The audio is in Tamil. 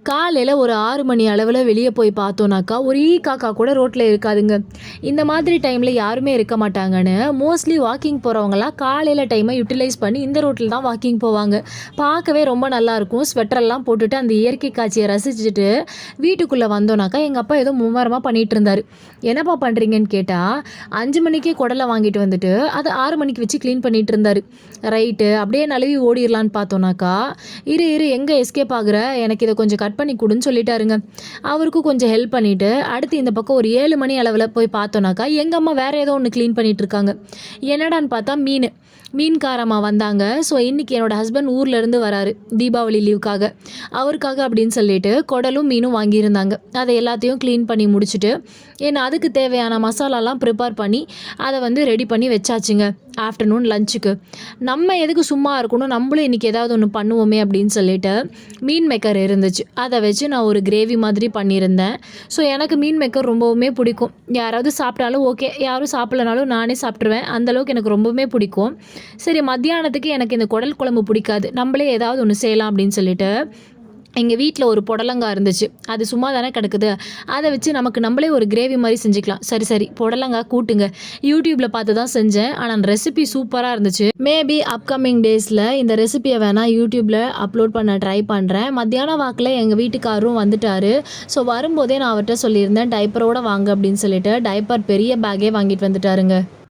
காலையில் ஒரு 6 மணி அளவில் வெளியே போய் பார்த்தோன்னாக்கா ஒரு காக்கா கூட ரோட்டில் இருக்காதுங்க. இந்த மாதிரி டைமில் யாருமே இருக்க மாட்டாங்கன்னு மோஸ்ட்லி வாக்கிங் போகிறவங்களாம் காலையில் டைமை யூட்டிலைஸ் பண்ணி இந்த ரோட்டில் தான் வாக்கிங் போவாங்க. பார்க்கவே ரொம்ப நல்லாயிருக்கும். ஸ்வெட்டரெல்லாம் போட்டுட்டு அந்த இயற்கை காட்சியை ரசிச்சுட்டு வீட்டுக்குள்ளே வந்தோன்னாக்கா எங்கள் அப்பா ஏதோ மும்மரமாக பண்ணிகிட்டு இருந்தார். என்னப்பா பண்ணுறீங்கன்னு கேட்டால் 5 மணிக்கே குடலை வாங்கிட்டு வந்துட்டு அதை 6 மணிக்கு வச்சு க்ளீன் பண்ணிகிட்டு இருந்தார். ரைட்டு, அப்படியே நழுவி ஓடிடலான்னு பார்த்தோன்னாக்கா இரு எங்கே எஸ்கேப் ஆகுற, எனக்கு இதை கொஞ்சம் கட் பண்ணி கொடுன்னு சொல்லிட்டாருங்க. அவருக்கும் கொஞ்சம் ஹெல்ப் பண்ணிவிட்டு அடுத்து இந்த பக்கம் ஒரு 7 மணி அளவில் போய் பார்த்தோன்னாக்கா எங்கள் அம்மா வேறு ஏதோ ஒன்று க்ளீன் பண்ணிகிட்டு இருக்காங்க. என்னடான்னு பார்த்தா மீன்காரம்மா வந்தாங்க. ஸோ இன்றைக்கி என்னோடய ஹஸ்பண்ட் ஊர்லேருந்து வராரு தீபாவளி லீவுக்காக. அவருக்காக அப்படின்னு சொல்லிட்டு குடலும் மீனும் வாங்கியிருந்தாங்க. அதை எல்லாத்தையும் க்ளீன் பண்ணி முடிச்சுட்டு ஏன்னா அதுக்கு தேவையான மசாலாலாம் ப்ரிப்பேர் பண்ணி அதை ரெடி பண்ணி வச்சாச்சுங்க. ஆஃப்டர்நூன் லஞ்சுக்கு நம்ம எதுக்கு சும்மா இருக்கணும், நம்மளும் இன்றைக்கி ஏதாவது ஒன்று பண்ணுவோமே அப்படின்னு சொல்லிட்டு மீன் மேக்கர் இருந்துச்சு. அதை வச்சு நான் ஒரு கிரேவி மாதிரி பண்ணியிருந்தேன். ஸோ எனக்கு மீன் மேக்கர் ரொம்பவுமே பிடிக்கும். யாராவது சாப்பிட்டாலும் ஓகே, யாரும் சாப்பிட்லனாலும் நானே சாப்பிட்ருவேன். அந்தளவுக்கு எனக்கு ரொம்பவுமே பிடிக்கும். சரி, மத்தியானத்துக்கு எனக்கு இந்த குடல் குழம்பு பிடிக்காது, நம்மளே ஏதாவது ஒன்று செய்யலாம் அப்படின்னு சொல்லிட்டு எங்கள் வீட்டில் ஒரு புடலங்காய் இருந்துச்சு. அது சும்மா தானே கிடக்குது, அதை வச்சு நம்மளே ஒரு கிரேவி மாதிரி செஞ்சுக்கலாம். சரி புடலங்காய் கூட்டுங்க. யூடியூப்பில் பார்த்து தான் செஞ்சேன். ஆனால் அந்த ரெசிபி சூப்பராக இருந்துச்சு. மேபி அப்கமிங் டேஸில் இந்த ரெசிபியை வேணால் யூடியூப்பில் அப்லோட் பண்ண ட்ரை பண்ணுறேன். மத்தியான வாக்கில் எங்கள் வீட்டுக்காரரும் வந்துட்டார். ஸோ வரும்போதே நான் அவர்கிட்ட சொல்லியிருந்தேன் டைப்பரோடு வாங்க அப்படின்னு சொல்லிட்டு டைப்பர் பெரிய பேக்கே வாங்கிட்டு வந்துட்டாருங்க.